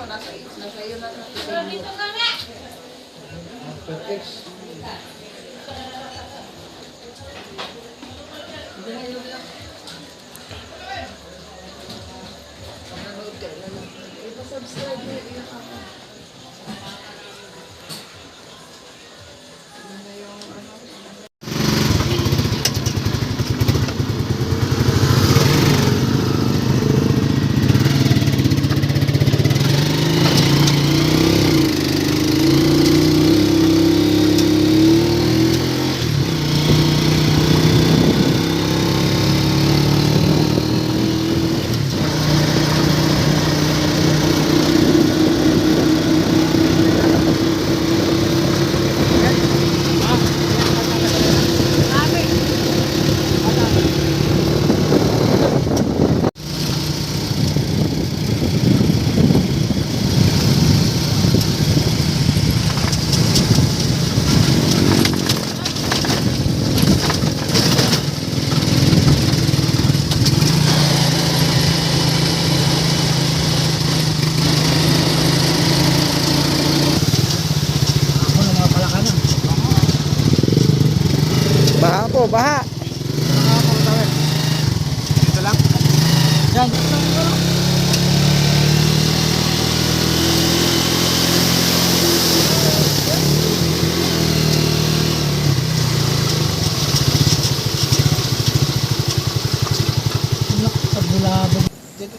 nasa iyo na natin. Dito ka nga! Subscribe mo yung ako. Baha po, baha. Dito lang. Yan.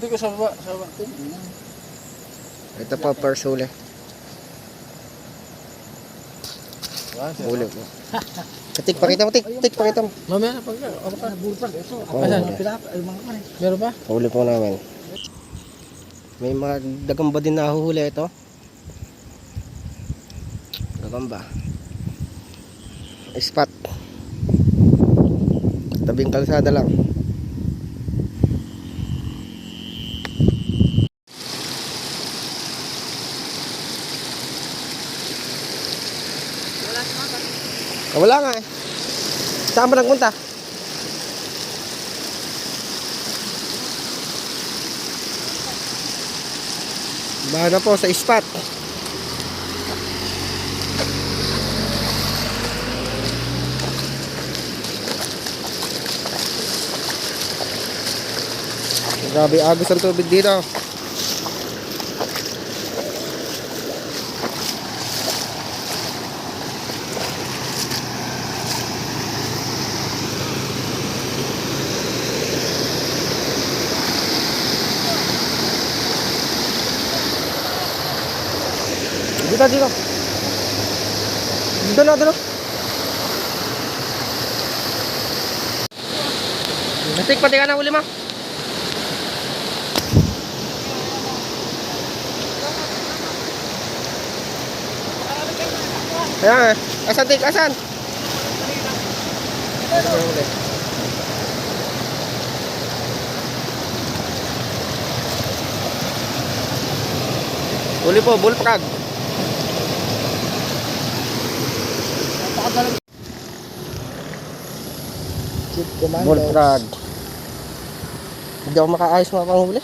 Dito sa baba, sa baba. Ito po, first huli. Huli po. Tik, pakita mo, tik, pakita mo. Mamaya na pagka. Ano ka? Burpag. Ito. Asan? Meron pa? Huli po namin. May mga dagamba din na huhuli ito. Dagamba. Spot. Tabing kalsada lang. Wala nga eh. Saan ba nagpunta? Baha na po sa spot. Grabe agos ang tubig dito. Dito. Dito na. Nasik, pati ka na huli mo. Ayan, asan tik, asan? Huli po, bullfrog. Bullfrog. Hindi ako makaayos mga panghuli.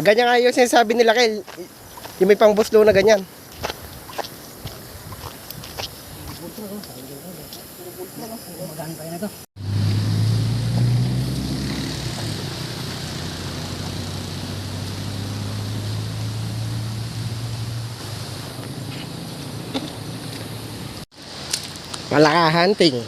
Ganyan nga yung sinasabi nila Kel. Yung may pang buslo na ganyan. Malaka hunting.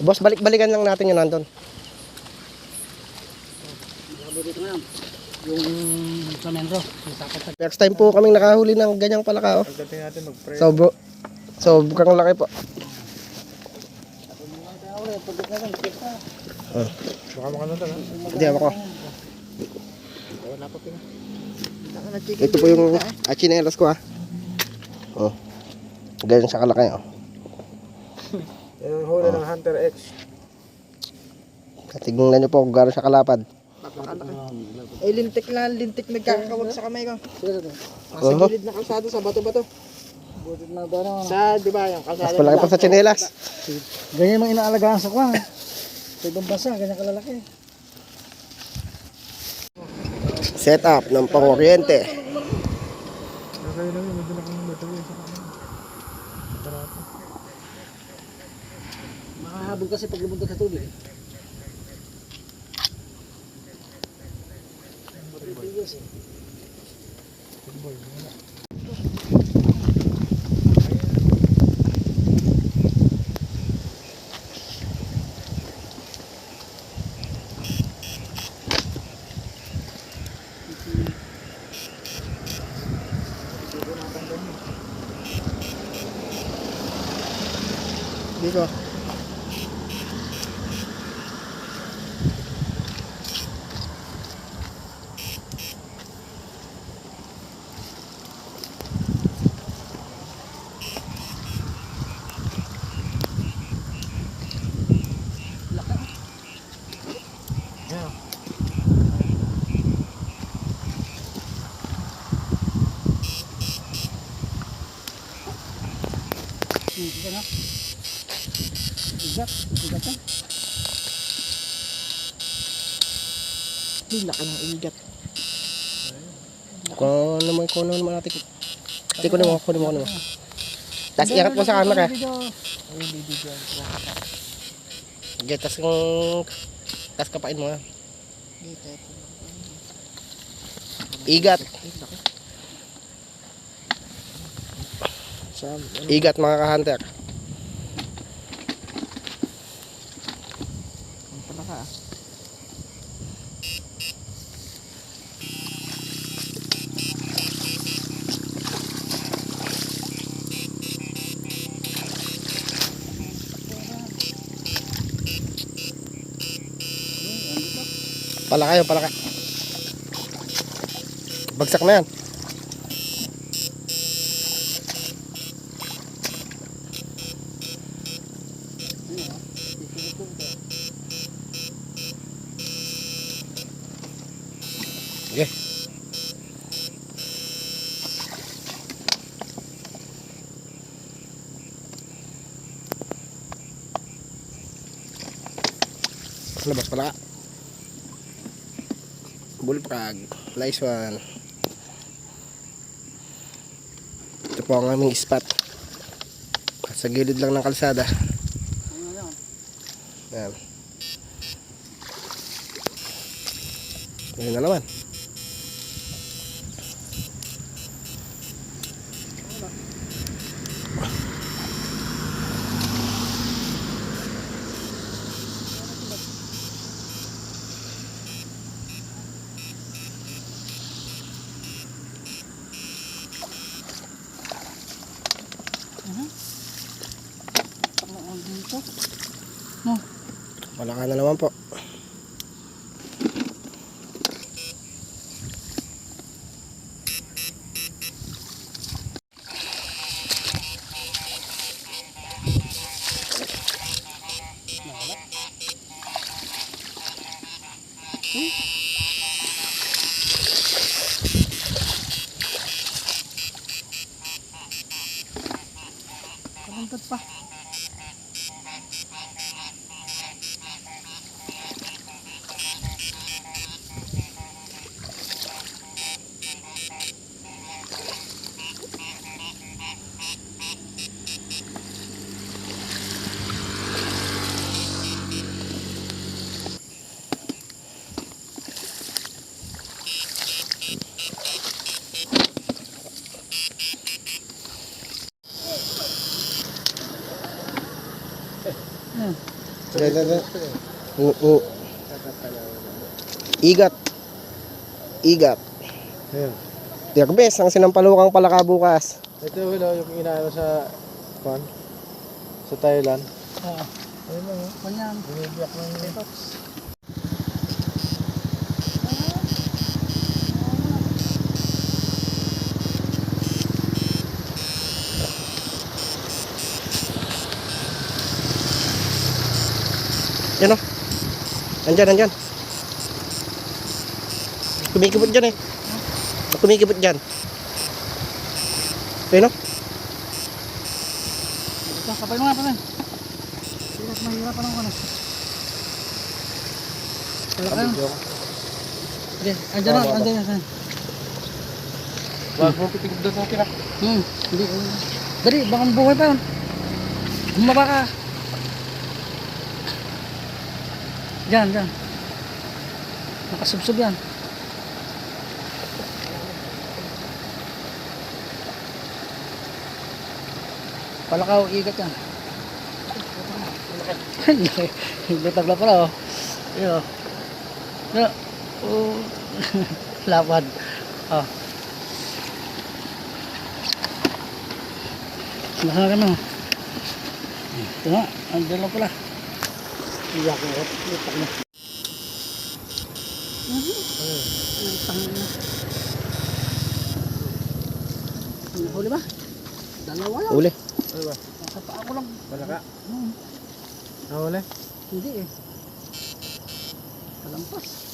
Boss, balik-balikan lang natin yun nandun. Yung Flamengo. Next time po kaming nakahuli ng ganyang palaka. Pagdating natin mag-pray. Sobrang laki po. Baka makano to, ha? Hindi, ako. Wala pa pina. Ito po yung chinelas ko, ha. Oh. Ganyan siya kalaki, oh. Yan ang huli ng Hunter X. Tignan nyo po kung gano'n siya kalapad. Eh, lintik nagkakawag sa kamay ko. Nasa Uh-huh. gilid na kalsada sa bato-bato. Butit na doon. Sa, di ba, yung Mas kalsada. malaki pa sa chinelas. Ganyan mang inaalagaan sa kwan. Sa ibang bansa, ganyan kalalaki. Set up ng pang-kuryente. Nakaya lang yun, medyo nakang battery sa kanya. Barato. Makahabol kasi pag lumundag sa tubig. Dito. Ito na. Igat na. Hila ka ng igat. Kung naman natin. Hindi ko naman, kunin mo. Tapos iangat mo sa camera. Okay, tapos kapain mo. Dito. Igat. Igat mga ka-hunter. Ang palaka. Palaka yun, palaka. Bagsak na yan. Okay. Labas pala. Bullfrog. Nice one. Ito po ang aming spot. Sa gilid lang ng kalsada. Ayan. Ayun na naman. Wala ka na naman po. Kalangkat pa. Igat. Igat. Ayan. Tiyagbes, ang sinampalukang palaka bukas. Ito yung inaano sa kwan. Sa Thailand. Ayun lang. Binibiyak ng Yan o. Nandyan. Kumikipot dyan eh. Kumikipot dyan. Ayun o. Ito, kapay mo nga pa na. Mahirap ano ko na. Wala kayo. Sige, andyan na. Wag mo pitig doon sa tira. Hindi. Dali, baka mabuhay pa yun. Bumaba ka. Diyan. Nakasubsob yan. Palakaw, igat yan. Lutag na pala, oh. Yun, oh. Yun, oh. Lapad. Oh. Nasa ka na. Ito nga, andun lang pala. Iyak ko, lutag na. Huli ba? Dalawa lang. Uli. Ano ba? Sa paa ko lang. Balaka. Nahuli? Hindi eh. Kalampas.